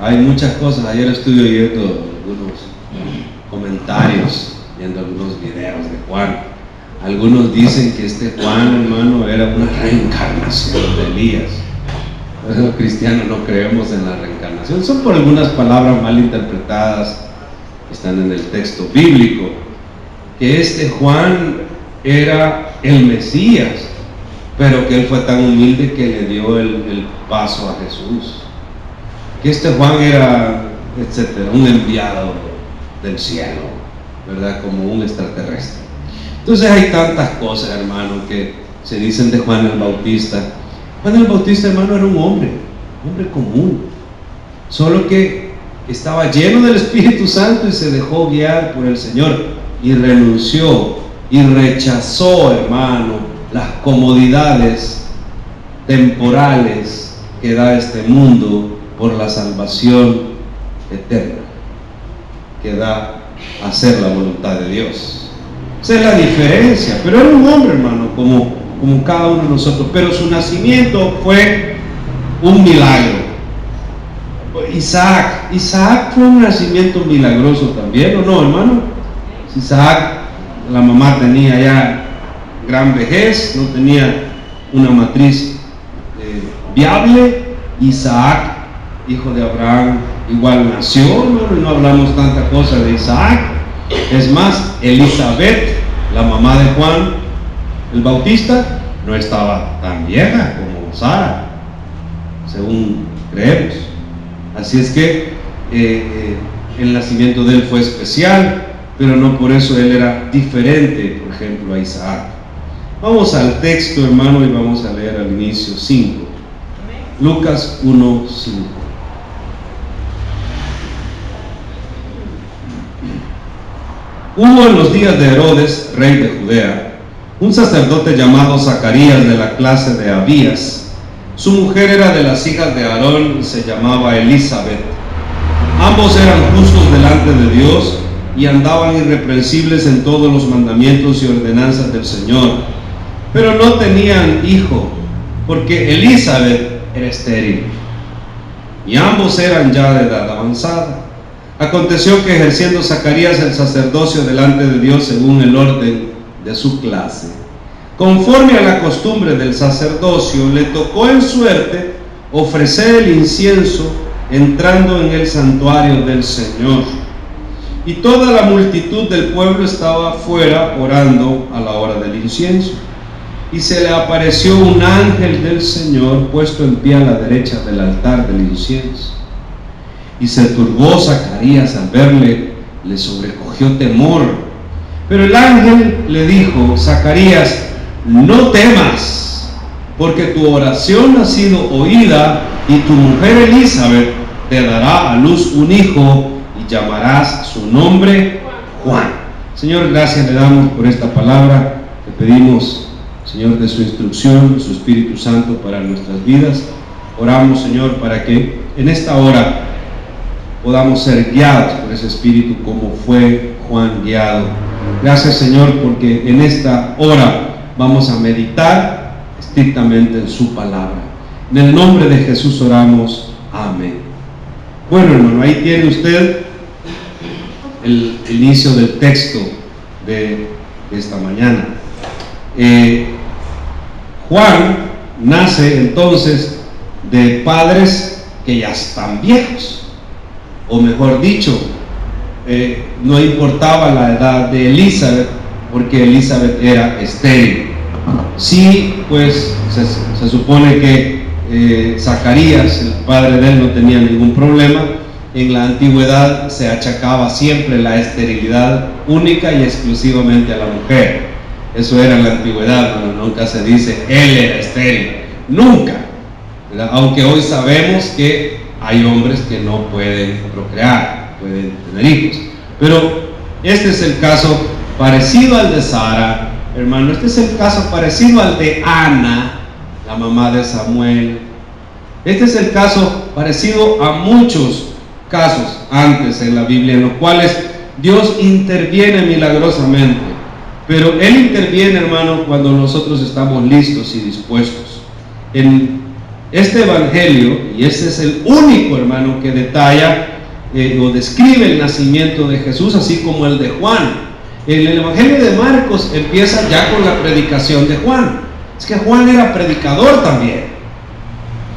Hay muchas cosas. Ayer estuve oyendo algunos comentarios, viendo algunos videos de Juan. Algunos dicen que este Juan, hermano, era una reencarnación de Elías. Los cristianos no creemos en la reencarnación. Son por algunas palabras mal interpretadas que están en el texto bíblico. Que este Juan era el Mesías, pero que él fue tan humilde que le dio el paso a Jesús. Que este Juan era, etcétera, un enviado del cielo, ¿verdad? Como un extraterrestre. Entonces hay tantas cosas, hermano, que se dicen de Juan el Bautista. Juan el Bautista, hermano, era un hombre común, solo que estaba lleno del Espíritu Santo y se dejó guiar por el Señor y renunció y rechazó, hermano, las comodidades temporales que da este mundo por la salvación eterna que da hacer la voluntad de Dios. Esa es la diferencia. Pero era un hombre, hermano, como cada uno de nosotros, pero su nacimiento fue un milagro. Isaac fue un nacimiento milagroso también, ¿o no, hermano? Isaac, la mamá tenía ya gran vejez, no tenía una matriz viable. Isaac, hijo de Abraham, igual nació, no hablamos tanta cosa de Isaac. Es más, Elizabeth, la mamá de Juan el Bautista, no estaba tan vieja como Sara, según creemos. Así es que el nacimiento de él fue especial, pero no por eso él era diferente, por ejemplo, a Isaac. Vamos al texto, hermano, y vamos a leer al inicio 5. Lucas 1:5. Hubo en los días de Herodes, rey de Judea, un sacerdote llamado Zacarías, de la clase de Abías. Su mujer era de las hijas de Aarón y se llamaba Elizabeth. Ambos eran justos delante de Dios y andaban irreprensibles en todos los mandamientos y ordenanzas del Señor, pero no tenían hijo, porque Elizabeth era estéril y ambos eran ya de edad avanzada. Aconteció que, ejerciendo Zacarías el sacerdocio delante de Dios según el orden de su clase, conforme a la costumbre del sacerdocio, le tocó en suerte ofrecer el incienso entrando en el santuario del Señor. Y toda la multitud del pueblo estaba fuera orando a la hora del incienso. Y se le apareció un ángel del Señor puesto en pie a la derecha del altar del incienso. Y se turbó Zacarías al verle, le sobrecogió temor. Pero el ángel le dijo: Zacarías, no temas, porque tu oración ha sido oída, y tu mujer Elizabeth te dará a luz un hijo, y llamarás su nombre Juan. Señor, gracias le damos por esta palabra. Te pedimos, Señor, de su instrucción, su Espíritu Santo para nuestras vidas. Oramos, Señor, para que en esta hora podamos ser guiados por ese Espíritu como fue Juan guiado. Gracias, Señor, porque en esta hora vamos a meditar estrictamente en su palabra. En el nombre de Jesús oramos. Amén. Bueno, hermano, ahí tiene usted el inicio del texto de esta mañana. Juan nace entonces de padres que ya están viejos, o mejor dicho, no importaba la edad de Elizabeth, porque Elizabeth era estéril. Sí, pues se supone que Zacarías, el padre de él, no tenía ningún problema. En la antigüedad se achacaba siempre la esterilidad única y exclusivamente a la mujer. Eso era en la antigüedad, pero nunca se dice él era estéril, nunca, ¿verdad? Aunque hoy sabemos que hay hombres que no pueden procrear, pueden tener hijos. Pero este es el caso parecido al de Sara, hermano. Este es el caso parecido al de Ana, la mamá de Samuel. Este es el caso parecido a muchos casos antes en la Biblia, en los cuales Dios interviene milagrosamente. Pero Él interviene, hermano, cuando nosotros estamos listos y dispuestos. En Este evangelio, y este es el único, hermano, que detalla o describe el nacimiento de Jesús, así como el de Juan. El evangelio de Marcos empieza ya con la predicación de Juan. Es que Juan era predicador también.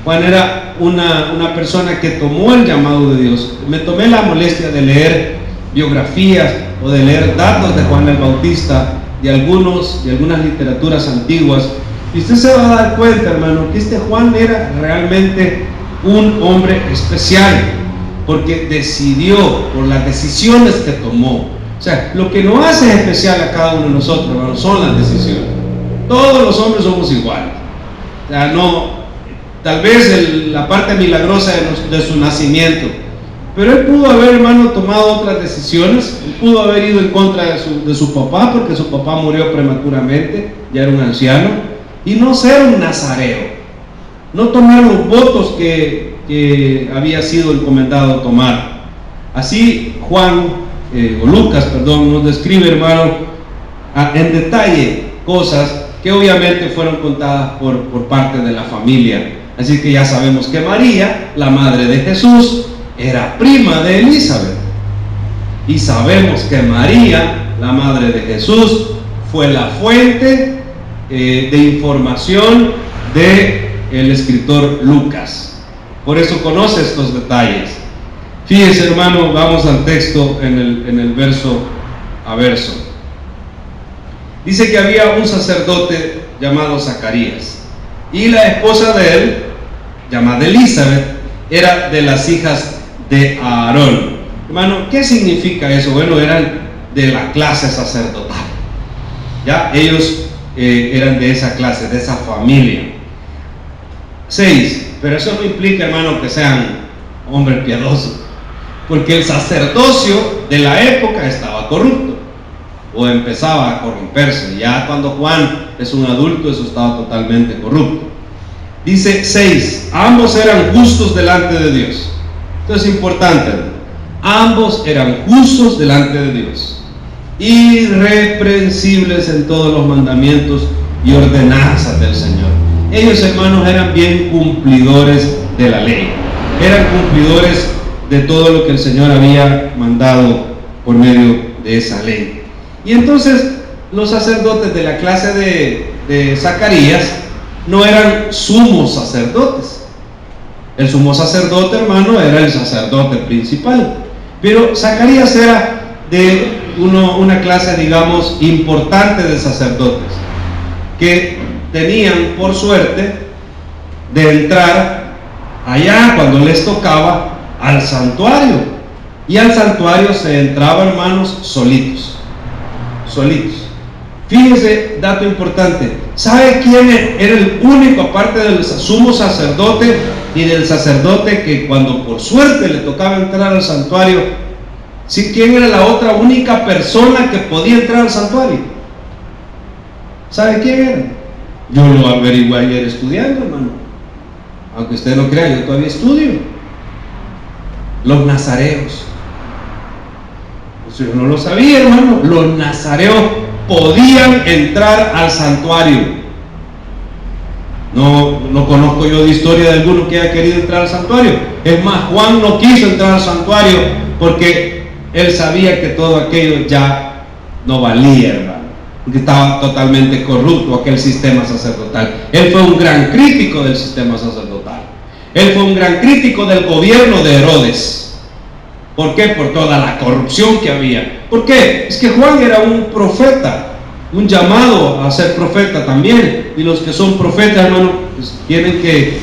Juan era una persona que tomó el llamado de Dios. Me tomé la molestia de leer biografías o de leer datos de Juan el Bautista, de algunas literaturas antiguas, y usted se va a dar cuenta, hermano, que este Juan era realmente un hombre especial, porque decidió, por las decisiones que tomó. O sea, lo que nos hace especial a cada uno de nosotros, hermano, son las decisiones. Todos los hombres somos iguales. O sea, tal vez la parte milagrosa de su nacimiento, pero él pudo haber, hermano, tomado otras decisiones. Él pudo haber ido en contra de su papá, porque su papá murió prematuramente, ya era un anciano, y no ser un nazareo, no tomar los votos que había sido encomendado tomar. Así Juan, o Lucas, perdón, nos describe, hermano, en detalle cosas que obviamente fueron contadas por parte de la familia. Así que ya sabemos que María, la madre de Jesús, era prima de Elizabeth, y sabemos que María, la madre de Jesús, fue la fuente de información del escritor Lucas. Por eso conoce estos detalles. Fíjense, hermano, vamos al texto en el verso a verso. Dice que había un sacerdote llamado Zacarías, y la esposa de él, llamada Elizabeth, era de las hijas de Aarón. Hermano, ¿qué significa eso? Bueno, eran de la clase sacerdotal. Ya, ellos eran de esa clase, de esa familia. 6. Pero eso no implica, hermano, que sean hombres piadosos, porque el sacerdocio de la época estaba corrupto, o empezaba a corromperse. Ya cuando Juan es un adulto, eso estaba totalmente corrupto. Dice 6, ambos eran justos delante de Dios. Esto es importante. Ambos eran justos delante de Dios, irreprensibles en todos los mandamientos y ordenanzas del Señor. Ellos, hermanos, eran bien cumplidores de la ley, eran cumplidores de todo lo que el Señor había mandado por medio de esa ley. Y entonces los sacerdotes de la clase de Zacarías no eran sumos sacerdotes. El sumo sacerdote, hermano, era el sacerdote principal, pero Zacarías era de una clase, digamos, importante de sacerdotes, que tenían por suerte de entrar allá cuando les tocaba al santuario, y al santuario se entraba, hermanos, solitos. Fíjense, dato importante, ¿sabe quién era el único, aparte del sumo sacerdote y del sacerdote, que cuando por suerte le tocaba entrar al santuario, ¿sí? ¿Quién era la otra única persona que podía entrar al santuario? ¿Sabe quién era? Yo lo averigué ayer estudiando, hermano, aunque usted no crea, yo todavía estudio. Los nazareos. Pues yo no lo sabía, hermano. Los nazareos podían entrar al santuario. No conozco yo de historia de alguno que haya querido entrar al santuario. Es más, Juan no quiso entrar al santuario porque él sabía que todo aquello ya no valía, hermano, porque estaba totalmente corrupto aquel sistema sacerdotal. Él fue un gran crítico del sistema sacerdotal. Él fue un gran crítico del gobierno de Herodes. ¿Por qué? Por toda la corrupción que había. ¿Por qué? Es que Juan era un profeta, un llamado a ser profeta también, y los que son profetas, hermano, pues tienen que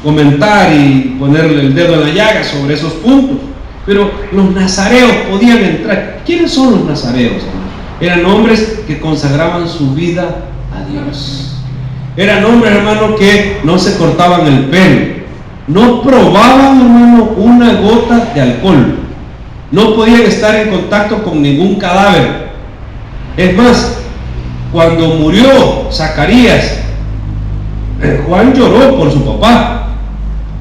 comentar y ponerle el dedo en la llaga sobre esos puntos. Pero los nazareos podían entrar. ¿Quiénes son los nazareos, hermano? Eran hombres que consagraban su vida a Dios. Eran hombres, hermano, que no se cortaban el pelo, no probaban, hermano, una gota de alcohol, no podían estar en contacto con ningún cadáver. Es más, cuando murió Zacarías, Juan lloró por su papá,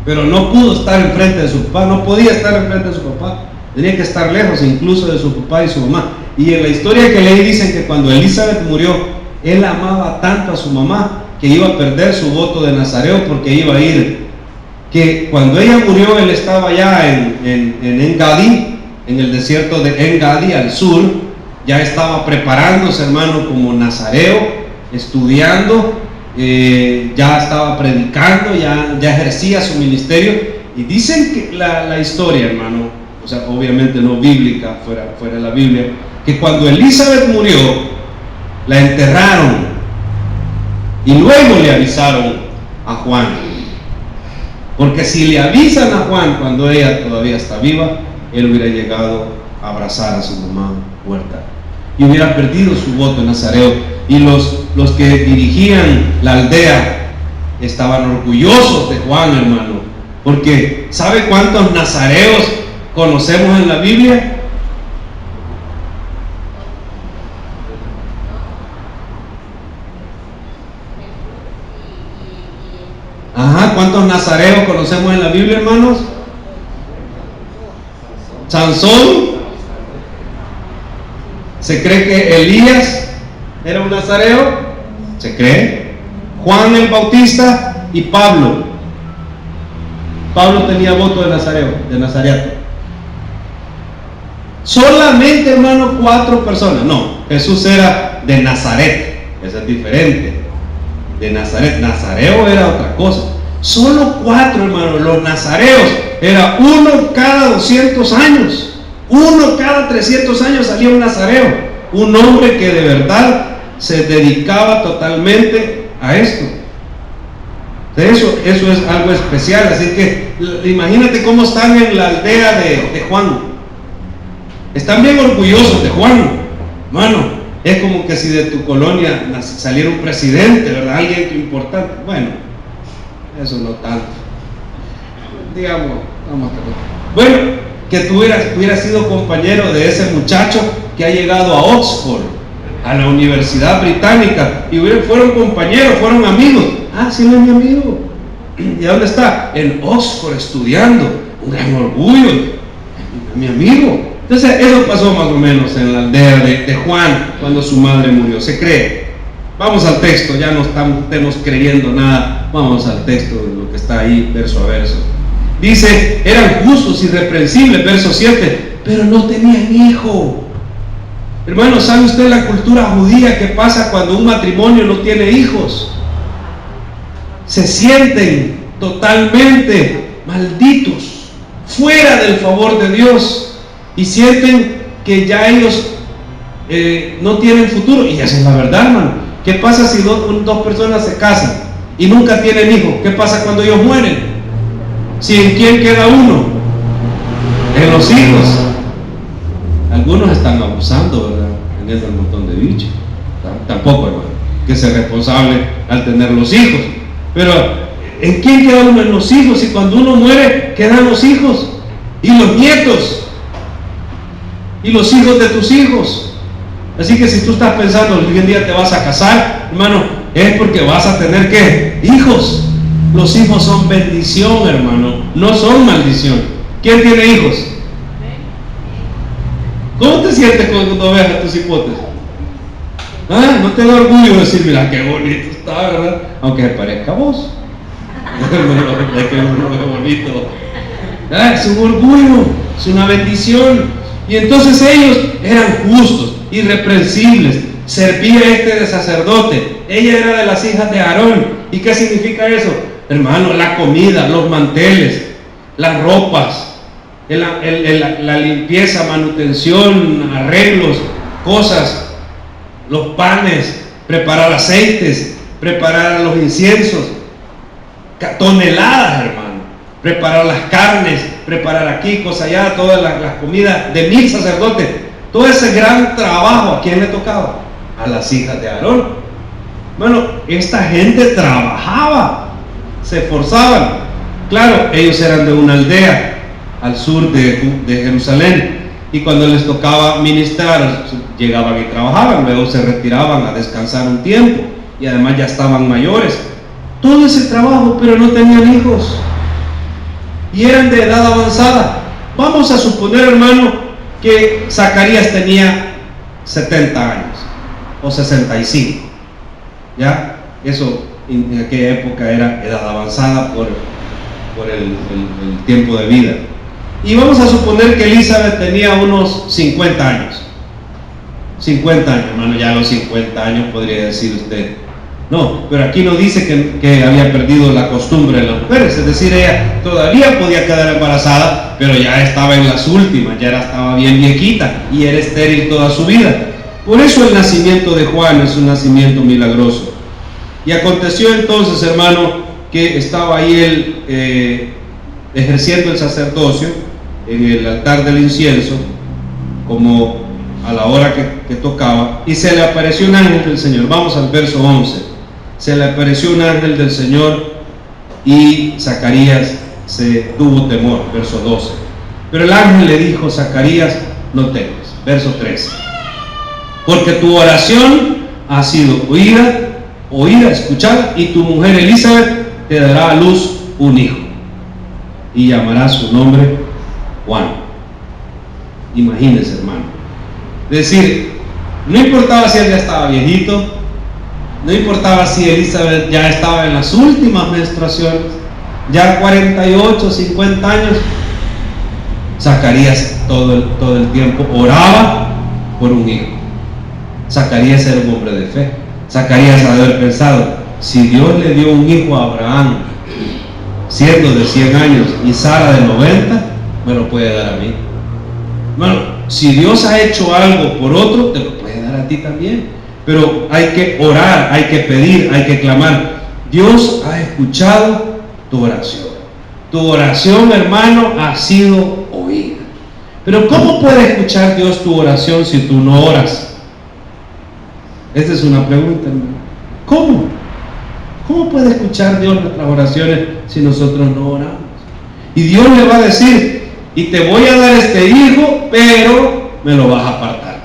pero no pudo estar enfrente de su papá, no podía estar enfrente de su papá, tenía que estar lejos incluso de su papá y su mamá. Y en la historia que leí dicen que cuando Elizabeth murió, él amaba tanto a su mamá que iba a perder su voto de nazareo porque iba a ir, que cuando ella murió él estaba ya en En-Gadi, en el desierto de En-Gadi al sur, ya estaba preparándose, hermano, como nazareo, estudiando, ya estaba predicando, ya ejercía su ministerio. Y dicen que la historia, hermano, o sea, obviamente no bíblica, fuera de la Biblia, que cuando Elizabeth murió, la enterraron y luego le avisaron a Juan, porque si le avisan a Juan cuando ella todavía está viva, él hubiera llegado a abrazar a su mamá muerta y hubiera perdido su voto en nazareo. Y los que dirigían la aldea estaban orgullosos de Juan, hermano, porque ¿sabe cuántos nazareos conocemos en la Biblia? Ajá, ¿cuántos nazareos conocemos en la Biblia, hermanos? Sansón. ¿Se cree que Elías era un nazareo? ¿Se cree? Juan el Bautista y Pablo. Pablo tenía voto de nazareo, de nazareato. Solamente, hermano, 4 personas. No, Jesús era de Nazaret. Eso es diferente. De Nazaret, nazareo era otra cosa. Solo 4, hermano, los nazareos. Era uno cada 200 años. Uno cada 300 años salía un nazareo. Un hombre que de verdad se dedicaba totalmente a esto. Eso es algo especial. Así que imagínate cómo están en la aldea de Juan. Están bien orgullosos de Juan, hermano. Es como que si de tu colonia saliera un presidente, ¿verdad? Alguien importante. Bueno, eso no tanto. Digamos, bueno, que tú hubieras sido compañero de ese muchacho que ha llegado a Oxford, a la Universidad Británica, y fueron compañeros, fueron amigos. Ah, sí, no es mi amigo. ¿Y dónde está? En Oxford estudiando. Un gran orgullo. Mi amigo. Entonces eso pasó más o menos en la aldea de Juan cuando su madre murió, se cree. Vamos al texto, ya no estamos creyendo nada. Vamos al texto de lo que está ahí verso a verso. Dice, eran justos, irreprensibles, verso 7, pero no tenían hijo. Hermano, ¿sabe usted la cultura judía que pasa cuando un matrimonio no tiene hijos? Se sienten totalmente malditos, fuera del favor de Dios. Y sienten que ya ellos no tienen futuro. Y esa es la verdad, hermano. ¿Qué pasa si dos personas se casan y nunca tienen hijos? ¿Qué pasa cuando ellos mueren? ¿Si en quién queda uno? En los hijos. Algunos están abusando, ¿verdad? Teniendo un montón de bichos. Tampoco, hermano, que sea responsable al tener los hijos. Pero ¿en quién queda uno? En los hijos. Y cuando uno muere, quedan los hijos y los nietos y los hijos de tus hijos. Así que si tú estás pensando que un día te vas a casar, hermano, es porque vas a tener ¿qué? Hijos. Los hijos son bendición, hermano, no son maldición. ¿Quién tiene hijos? ¿Cómo te sientes cuando ves a tus hipotes? ¿Ah? ¿No te da orgullo decir, mira qué bonito está, verdad? Aunque se parezca a vos. Es que uno ve bonito. ¿Ah? Es un orgullo, es una bendición. Y entonces ellos eran justos, irreprensibles. Servía de sacerdote. Ella era de las hijas de Aarón. ¿Y qué significa eso? Hermano, la comida, los manteles, las ropas, la limpieza, manutención, arreglos, cosas, los panes, preparar aceites, preparar los inciensos, toneladas, hermano. Preparar las carnes, preparar aquí, cosas allá, todas las comidas de 1000 sacerdotes. Todo ese gran trabajo, ¿a quién le tocaba? A las hijas de Aarón. Bueno, esta gente trabajaba, se esforzaban. Claro, ellos eran de una aldea al sur de Jerusalén, y cuando les tocaba ministrar, llegaban y trabajaban, luego se retiraban a descansar un tiempo, y además ya estaban mayores. Todo ese trabajo, pero no tenían hijos. Y eran de edad avanzada. Vamos a suponer, hermano, que Zacarías tenía 70 años o 65. ¿Ya? Eso en aquella época era edad avanzada por el tiempo de vida. Y vamos a suponer que Elizabeth tenía unos 50 años. 50 años, hermano, ya a los 50 años podría decir usted. No, pero aquí no dice que había perdido la costumbre de las mujeres, es decir, ella todavía podía quedar embarazada, pero ya estaba en las últimas, estaba bien viejita y era estéril toda su vida. Por eso el nacimiento de Juan es un nacimiento milagroso. Y aconteció entonces, hermano, que estaba ahí él ejerciendo el sacerdocio en el altar del incienso, como a la hora que tocaba, y se le apareció un ángel del Señor. Vamos al verso 11. Se le apareció un ángel del Señor y Zacarías se tuvo temor. Verso 12. Pero el ángel le dijo: Zacarías, no temas. Verso 13. Porque tu oración ha sido oída, escuchada, y tu mujer Elizabeth te dará a luz un hijo, y llamará su nombre Juan. Imagínense, hermano. Es decir, no importaba si él ya estaba viejito, no importaba si Elizabeth ya estaba en las últimas menstruaciones, ya 48, 50 años, Zacarías todo el tiempo oraba por un hijo. Zacarías era un hombre de fe. Zacarías ha de haber pensado: si Dios le dio un hijo a Abraham siendo de 100 años y Sara de 90, me lo puede dar a mí. Bueno, si Dios ha hecho algo por otro, te lo puede dar a ti también. Pero hay que orar, hay que pedir, hay que clamar. Dios ha escuchado tu oración. Tu oración, hermano, ha sido oída. Pero ¿cómo puede escuchar Dios tu oración si tú no oras? Esta es una pregunta, hermano. ¿Cómo? ¿Cómo puede escuchar Dios nuestras oraciones si nosotros no oramos? Y Dios le va a decir: y te voy a dar este hijo, pero me lo vas a apartar.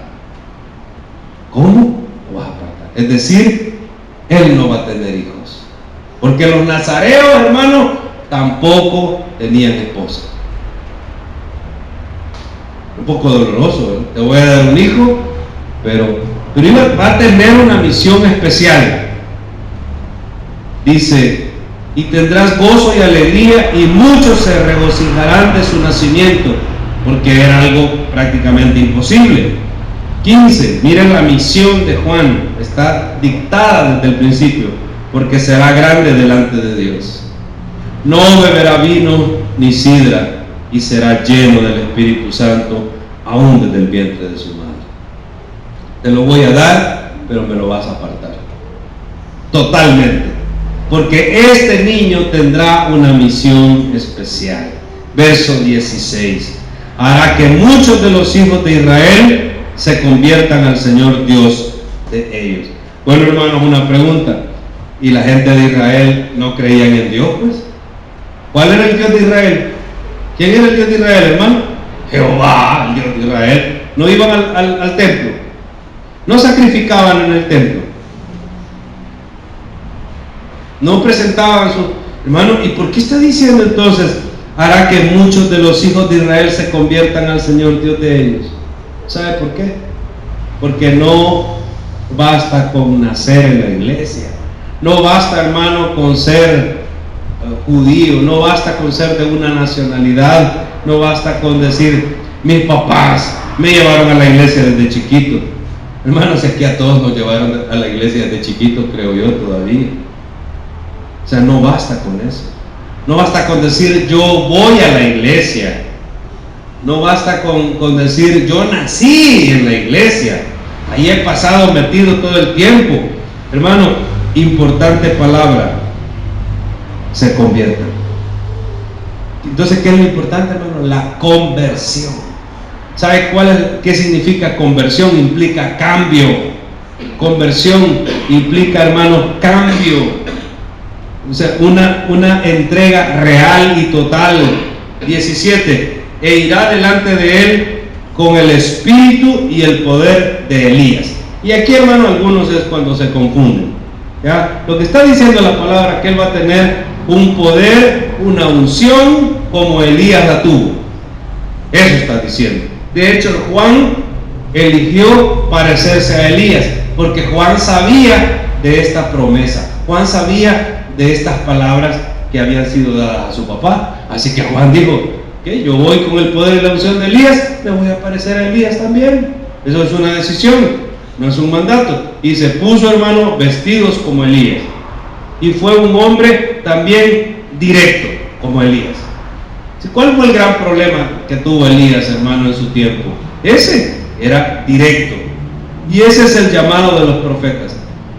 ¿Cómo lo vas a apartar? Es decir, él no va a tener hijos. Porque los nazareos, hermanos, tampoco tenían esposa. Un poco doloroso, ¿eh? Te voy a dar un hijo, pero va a tener una misión especial. Dice: y tendrás gozo y alegría, y muchos se regocijarán de su nacimiento, porque era algo prácticamente imposible. 15. Miren la misión de Juan, está dictada desde el principio: porque será grande delante de Dios. No beberá vino ni sidra, y será lleno del Espíritu Santo aún desde el vientre de su madre. Te lo voy a dar, pero me lo vas a apartar totalmente, porque este niño tendrá una misión especial. Verso 16. Hará que muchos de los hijos de Israel se conviertan al Señor Dios de ellos. Bueno, hermanos, una pregunta: ¿y la gente de Israel no creían en Dios, pues? ¿Cuál era el Dios de Israel? ¿Quién era el Dios de Israel, hermano? Jehová, el Dios de Israel. No iban al templo, no sacrificaban en el templo, no presentaban su... Hermano, ¿y por qué está diciendo entonces: hará que muchos de los hijos de Israel se conviertan al Señor Dios de ellos? ¿Sabe por qué? Porque no basta con nacer en la iglesia, no basta, hermano, con ser judío, no basta con ser de una nacionalidad, no basta con decir: mis papás me llevaron a la iglesia desde chiquito. Hermanos, es que a todos nos llevaron a la iglesia desde chiquitos, creo yo, todavía. O sea, no basta con eso. No basta con decir: yo voy a la iglesia. No basta con decir: yo nací en la iglesia, ahí he pasado metido todo el tiempo. Hermano, importante palabra: se conviertan. Entonces, ¿qué es lo importante, hermano? La conversión. ¿Sabe qué significa conversión? Implica cambio. Conversión implica, hermano, cambio. O sea, una entrega real y total. 17. E irá delante de él con el espíritu y el poder de Elías. Y aquí, hermano, algunos es cuando se confunden. ¿Ya? Lo que está diciendo la palabra, que él va a tener un poder, una unción como Elías la tuvo. Eso está diciendo. De hecho, Juan eligió parecerse a Elías, porque Juan sabía de esta promesa. Juan sabía de estas palabras que habían sido dadas a su papá. Así que Juan dijo: ¿qué? Yo voy con el poder y la unción de Elías, me voy a parecer a Elías también. Eso es una decisión, no es un mandato. Y se puso, hermano, vestidos como Elías. Y fue un hombre también directo, como Elías. ¿Cuál fue el gran problema que tuvo Elías, hermano, en su tiempo? Ese era directo. Y ese es el llamado de los profetas.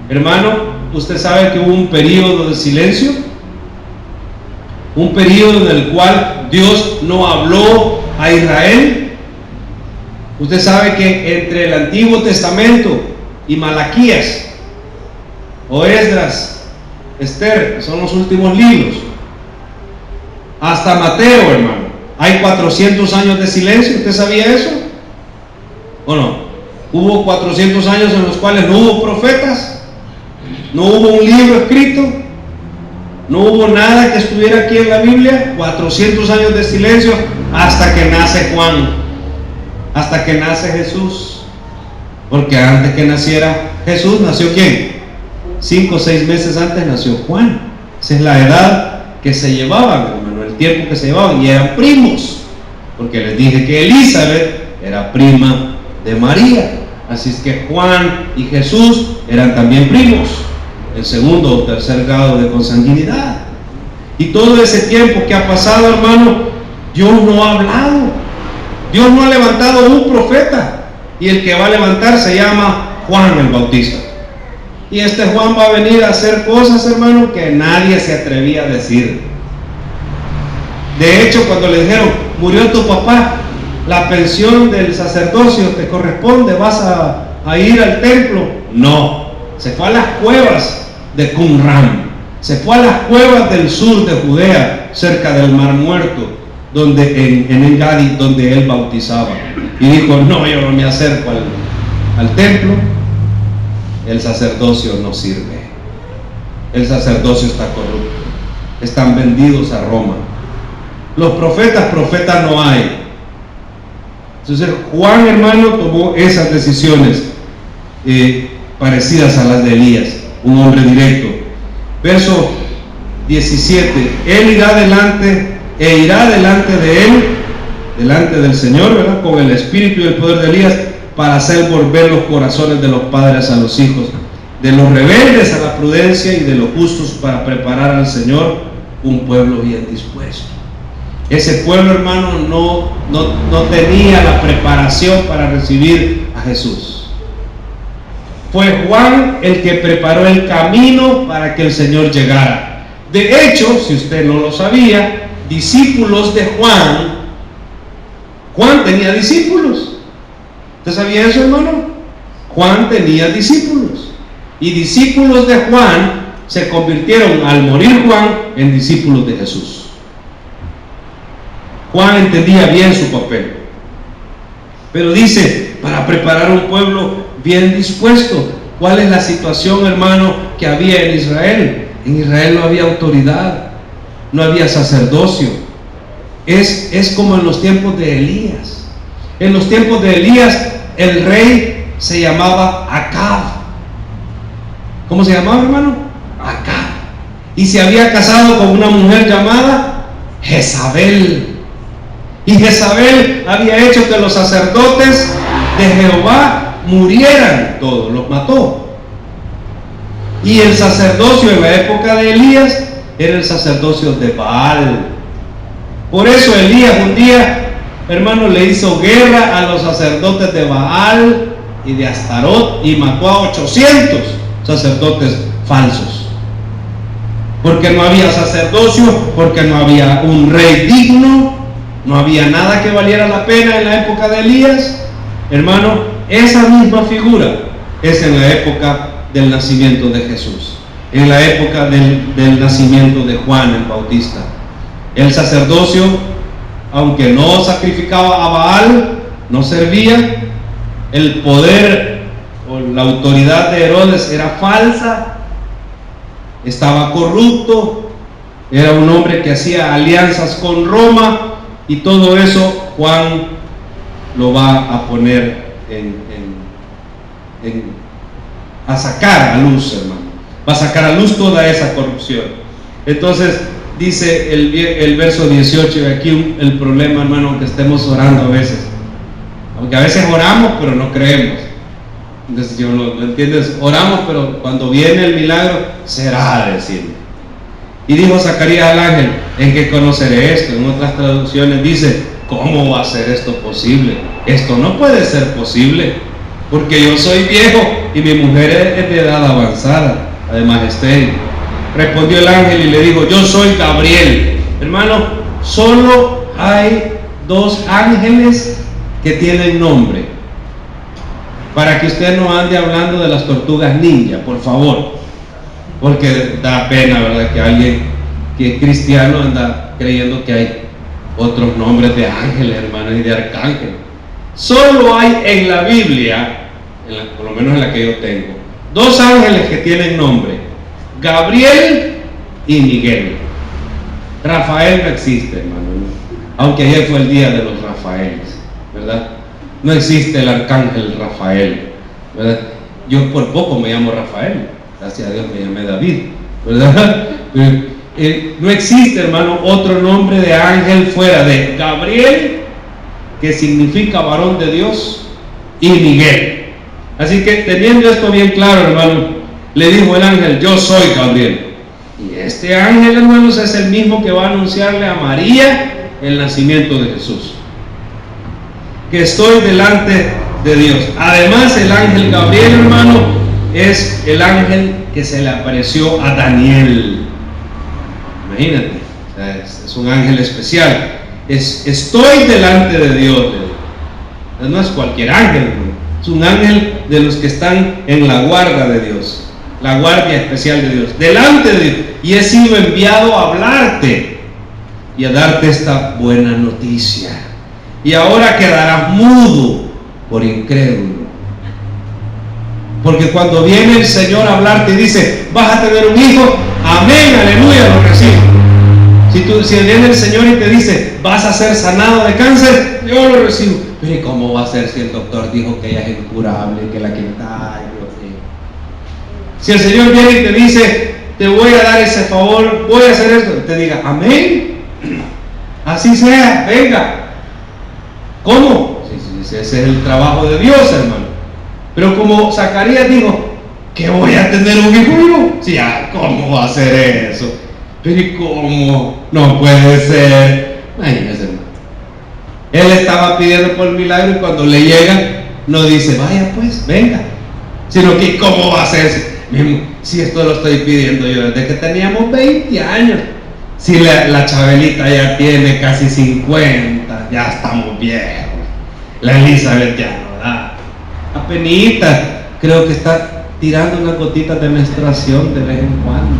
Hermano, usted sabe que hubo un periodo de silencio, un periodo en el cual Dios no habló a Israel. Usted sabe que entre el Antiguo Testamento y Malaquías o Esdras, Esther, que son los últimos libros, hasta Mateo, hermano, hay 400 años de silencio. ¿Usted sabía eso? ¿O no? Hubo 400 años en los cuales no hubo profetas, no hubo un libro escrito, no hubo nada que estuviera aquí en la Biblia. 400 años de silencio hasta que nace Juan, hasta que nace Jesús. Porque antes que naciera Jesús, ¿nació quién? 5 o 6 meses antes nació Juan. Esa es la edad que se llevaban, hermano, el tiempo que se llevaban, y eran primos, porque les dije que Elizabeth era prima de María. Así es que Juan y Jesús eran también primos, el segundo o tercer grado de consanguinidad. Y todo ese tiempo que ha pasado, hermano, Dios no ha hablado. Dios no ha levantado un profeta, y el que va a levantar se llama Juan el Bautista. Y este Juan va a venir a hacer cosas, hermano, que nadie se atrevía a decir. De hecho, cuando le dijeron: murió tu papá, la pensión del sacerdocio te corresponde, vas a ir al templo. No, se fue a las cuevas de Qumran, se fue a las cuevas del sur de Judea, cerca del Mar Muerto, donde en Engadi, donde él bautizaba. Y dijo: no, yo no me acerco al templo. El sacerdocio no sirve, el sacerdocio está corrupto, están vendidos a Roma. Los profetas no hay. Entonces Juan, hermano, tomó esas decisiones parecidas a las de Elías, un hombre directo. Verso 17: él irá delante de él, delante del Señor, ¿verdad?, con el espíritu y el poder de Elías, para hacer volver los corazones de los padres a los hijos, de los rebeldes a la prudencia y de los justos, para preparar al Señor un pueblo bien dispuesto. Ese pueblo, hermano, no tenía la preparación para recibir a Jesús. Fue Juan el que preparó el camino para que el Señor llegara. De hecho, si usted no lo sabía, discípulos de Juan tenía discípulos. ¿Usted sabía eso, hermano? Juan tenía discípulos, y discípulos de Juan se convirtieron, al morir Juan, en discípulos de Jesús. Juan entendía bien su papel, pero dice: para preparar un pueblo bien dispuesto. ¿Cuál es la situación, hermano, que había en Israel? En Israel no había autoridad, no había sacerdocio. Es como en los tiempos de Elías. En los tiempos de Elías, el rey se llamaba Acab. ¿Cómo se llamaba, hermano? Acab. Y se había casado con una mujer llamada Jezabel. Y Jezabel había hecho que los sacerdotes de Jehová murieran todos, los mató. Y el sacerdocio en la época de Elías era el sacerdocio de Baal. Por eso Elías un día, hermano, le hizo guerra a los sacerdotes de Baal y de Astarot, y mató a 800 sacerdotes falsos. Porque no había sacerdocio, porque no había un rey digno, no había nada que valiera la pena en la época de Elías. Hermano, esa misma figura es en la época del nacimiento de Jesús, en la época del nacimiento de Juan el Bautista. El sacerdocio, aunque no sacrificaba a Baal, no servía. El poder o la autoridad de Herodes era falsa, estaba corrupto, era un hombre que hacía alianzas con Roma, y todo eso Juan lo va a poner a sacar a luz, hermano. va a sacar a luz toda esa corrupción. Entonces dice el verso 18, y aquí el problema, hermano, que estemos orando a veces, aunque a veces oramos pero no creemos. Entonces, yo ¿lo entiendes? Oramos, pero cuando viene el milagro será decirle. Y dijo Zacarías al ángel: ¿en qué conoceré esto? En otras traducciones dice: ¿cómo va a ser esto posible? Esto no puede ser posible, porque yo soy viejo y mi mujer es de edad avanzada, además estéril. Respondió el ángel y le dijo: yo soy Gabriel. Hermano, solo hay 2 ángeles que tienen nombre, para que usted no ande hablando de las tortugas ninja, por favor, porque da pena, ¿verdad?, que alguien que es cristiano anda creyendo que hay otros nombres de ángeles, hermanos, y de arcángeles. Solo hay en la Biblia, por lo menos en la que yo tengo, 2 ángeles que tienen nombre: Gabriel y Miguel. Rafael no existe, hermano, aunque ayer fue el día de los Rafaeles, ¿verdad? No existe el arcángel Rafael, ¿verdad? Yo por poco me llamo Rafael, gracias a Dios me llamé David, ¿verdad? No existe, hermano, otro nombre de ángel fuera de Gabriel, que significa varón de Dios, y Miguel. Así que, teniendo esto bien claro, hermano, le dijo el ángel: yo soy Gabriel. Y este ángel, hermanos, es el mismo que va a anunciarle a María el nacimiento de Jesús, que estoy delante de Dios. Además, el ángel Gabriel, hermano, es el ángel que se le apareció a Daniel. Imagínate, o sea, es un ángel especial. Estoy delante de Dios. No es cualquier ángel, es un ángel de los que están en la guarda de Dios, la guardia especial de Dios, delante de Dios. Y he sido enviado a hablarte y a darte esta buena noticia. Y ahora quedarás mudo por incrédulo, porque cuando viene el Señor a hablarte y dice: vas a tener un hijo, amén, aleluya, lo recibo. Si viene el Señor y te dice: vas a ser sanado de cáncer, yo lo recibo. Pero ¿y cómo va a ser si el doctor dijo que ella es incurable, que la quinta? Si el Señor viene y te dice: te voy a dar ese favor, voy a hacer esto, te diga: amén, así sea, venga. ¿Cómo? Sí, ese es el trabajo de Dios, hermano. Pero como Zacarías dijo: que voy a tener un hijo yo. Sí, ¿cómo va a ser eso? Pero ¿y cómo? No puede ser. Imagínese, hermano. Él estaba pidiendo por el milagro, y cuando le llega, no dice: vaya pues, venga. Sino que ¿cómo va a ser? Si esto lo estoy pidiendo yo desde que teníamos 20 años. Si la Chabelita ya tiene casi 50, ya estamos viejos. La Elizabeth ya no da. Apenita, creo que está tirando unas gotitas de menstruación de vez en cuando.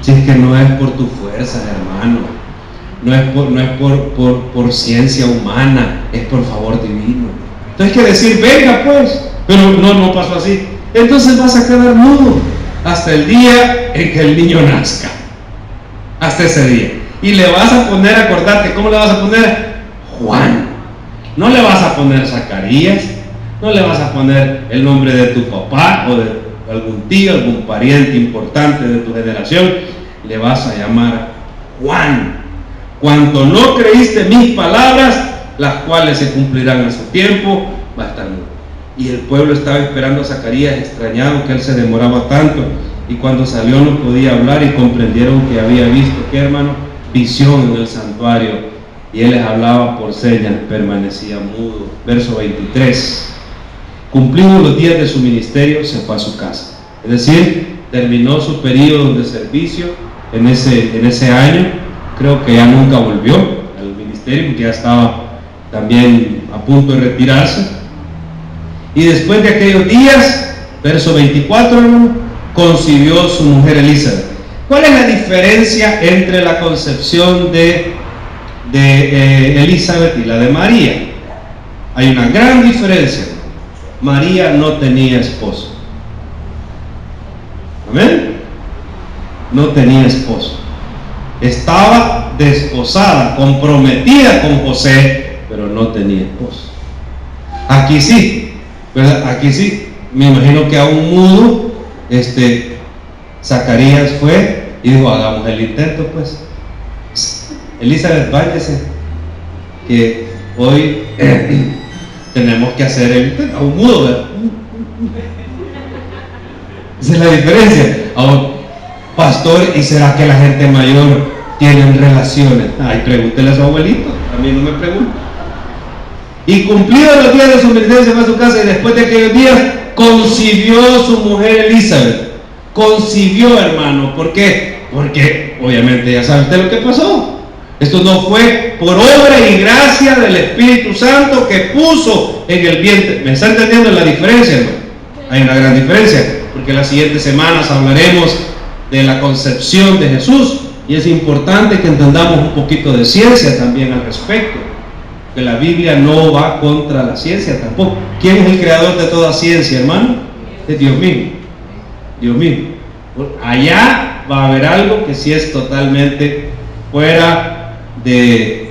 Si es que no es por tu fuerza, hermano, no es por ciencia humana, es por favor divino. Entonces hay que decir: venga pues. Pero no pasó así. Entonces vas a quedar mudo hasta el día en que el niño nazca. Hasta ese día. Y le vas a poner, acordate, ¿cómo le vas a poner? Juan. No le vas a poner Zacarías, no le vas a poner el nombre de tu papá o de algún tío, algún pariente importante de tu generación. Le vas a llamar Juan. Cuando no creíste mis palabras, las cuales se cumplirán a su tiempo, va a estar mudo. Y el pueblo estaba esperando a Zacarías, extrañado que él se demoraba tanto. Y cuando salió no podía hablar, y comprendieron que había visto, ¿qué, hermano? Visión en el santuario. Y él les hablaba por señas, permanecía mudo. Verso 23. Cumplidos los días de su ministerio, se fue a su casa. Es decir, terminó su periodo de servicio en ese año. Creo que ya nunca volvió al ministerio, porque ya estaba también a punto de retirarse. Y después de aquellos días, verso 24, hermano, concibió su mujer Elizabeth. ¿Cuál es la diferencia entre la concepción de Elizabeth y la de María? Hay una gran diferencia. María no tenía esposo. ¿Amén? No tenía esposo. Estaba desposada, comprometida con José, pero no tenía esposo. Aquí sí, ¿verdad? Aquí sí. Me imagino que a un mudo, Zacarías fue y dijo, hagamos el intento pues. Elizabeth, váyase, que hoy tenemos que hacer el intento. A un mudo, ¿verdad? Esa es la diferencia. Ahora, pastor, ¿y será que la gente mayor tienen relaciones? Ay, pregúntele a su abuelito, a mí no me pregunta. Y cumplidos los días de su ministerio, se fue a su casa, y después de aquellos días concibió su mujer Elizabeth. Concibió, hermano. ¿Por qué? Porque obviamente ya sabe usted lo que pasó. Esto no fue por obra y gracia del Espíritu Santo que puso en el vientre. ¿Me está entendiendo la diferencia, hermano? Hay una gran diferencia, porque las siguientes semanas hablaremos de la concepción de Jesús, y es importante que entendamos un poquito de ciencia también al respecto, que la Biblia no va contra la ciencia tampoco. ¿Quién es el creador de toda ciencia, hermano? Es Dios mismo. Dios mismo. Allá va a haber algo que sí es totalmente fuera de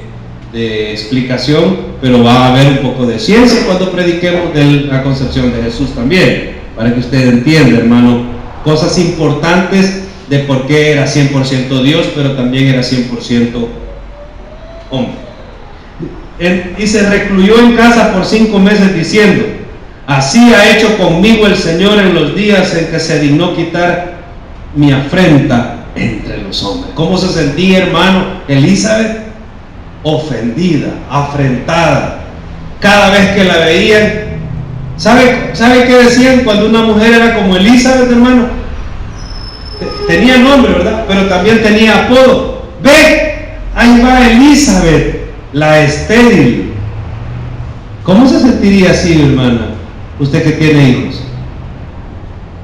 explicación, pero va a haber un poco de ciencia cuando prediquemos de la concepción de Jesús también, para que usted entienda, hermano, cosas importantes de por qué era 100% Dios, pero también era 100% hombre. Y se recluyó en casa por 5 meses diciendo, así ha hecho conmigo el Señor en los días en que se dignó quitar mi afrenta entre los hombres. ¿Cómo se sentía, hermano, Elizabeth? Ofendida, afrentada. Cada vez que la veían, ¿sabe qué decían cuando una mujer era como Elizabeth, hermano? Tenía nombre, ¿verdad? Pero también tenía apodo. Ve, ahí va Elizabeth, la estéril. ¿Cómo se sentiría así, hermana? Usted que tiene hijos,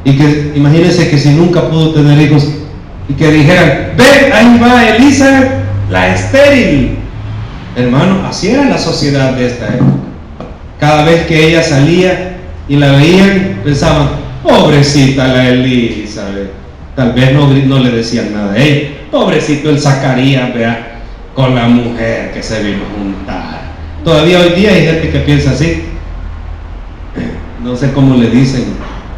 y que imagínese que si nunca pudo tener hijos y que dijeran, ve, ahí va Elizabeth, la estéril. Hermano, así era la sociedad de esta época. Cada vez que ella salía y la veían, pensaban, pobrecita la Elizabeth. Tal vez no le decían nada a ella. Pobrecito el Zacarías, vea, con la mujer que se vino a juntar. Todavía hoy día hay gente que piensa así. No sé cómo le dicen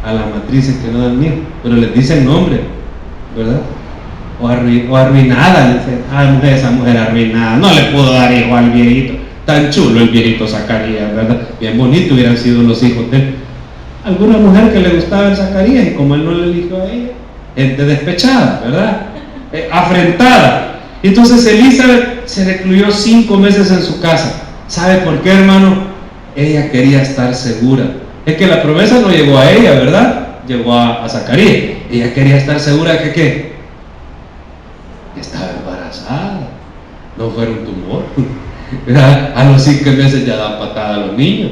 a las matrices que no dan hijos, pero les dicen nombre, ¿verdad? O arruinada, dicen, mujer, esa mujer arruinada, no le pudo dar hijo al viejito, tan chulo el viejito Zacarías, ¿verdad? Bien bonito hubieran sido los hijos de él. Alguna mujer que le gustaba el Zacarías, y como él no le eligió a ella, gente despechada, ¿verdad? Afrentada. Entonces Elizabeth se recluyó 5 meses en su casa. ¿Sabe por qué, hermano? Ella quería estar segura. Es que la promesa no llegó a ella, ¿verdad? Llegó a Zacarías. Ella quería estar segura que ¿qué? Que estaba embarazada. No fuera un tumor. ¿Verdad? A los 5 meses ya dan patada a los niños.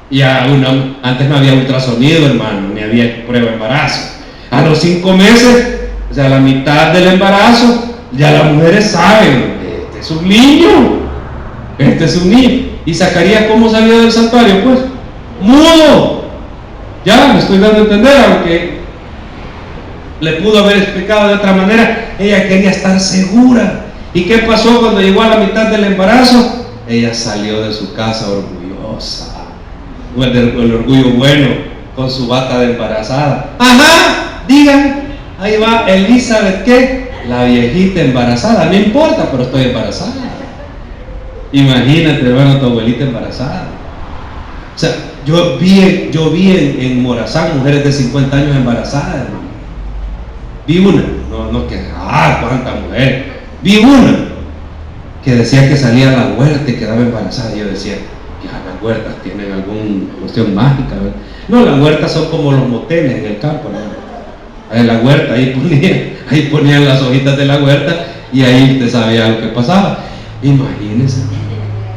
Y antes no había ultrasonido, hermano, ni había prueba de embarazo. A los 5 meses, o sea, a la mitad del embarazo, ya las mujeres saben, este es un niño. Este es un niño. ¿Y Zacarías cómo salió del santuario? Pues mudo. Ya me estoy dando a entender, aunque le pudo haber explicado de otra manera. Ella quería estar segura. ¿Y qué pasó cuando llegó a la mitad del embarazo? Ella salió de su casa orgullosa, el orgullo bueno, con su bata de embarazada. Ajá, digan, ahí va Elizabeth, ¿qué? La viejita embarazada. No importa, pero estoy embarazada. Imagínate, hermano, tu abuelita embarazada. O sea, yo vi en Morazán mujeres de 50 años embarazadas, hermano. Vi una, no que, cuánta mujer. Vi una que decía que salía a la huerta y quedaba embarazada. Y yo decía, ya las huertas tienen alguna cuestión mágica, ¿verdad? No, las huertas son como los moteles en el campo, ¿no? En la huerta, ahí ponían las hojitas de la huerta y ahí usted sabía lo que pasaba. Imagínense,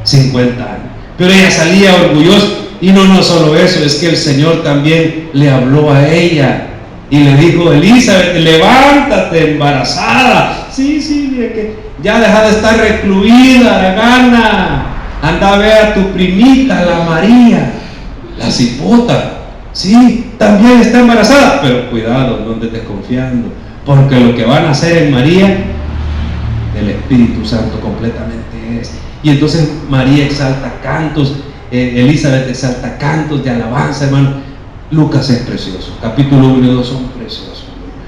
50 años. Pero ella salía orgullosa. Y no solo eso, es que el Señor también le habló a ella y le dijo, Elizabeth, levántate embarazada. Sí, mire que ya deja de estar recluida, gana. Anda a ver a tu primita, la María, la cipota. Sí, también está embarazada, pero cuidado, no andes desconfiando, porque lo que van a hacer en María, del Espíritu Santo completamente es. Y entonces María exalta cantos, Elizabeth exalta cantos de alabanza, hermano. Lucas es precioso, capítulo 1 y 2 son preciosos.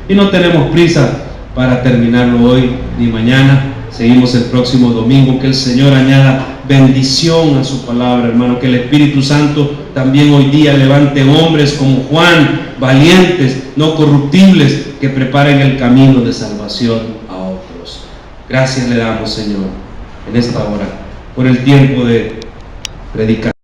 Y no tenemos prisa para terminarlo hoy ni mañana. Seguimos el próximo domingo. Que el Señor añada bendición a su palabra, hermano. Que el Espíritu Santo también hoy día levante hombres como Juan, valientes, no corruptibles, que preparen el camino de salvación a otros. Gracias le damos, Señor, en esta hora, por el tiempo de predicar.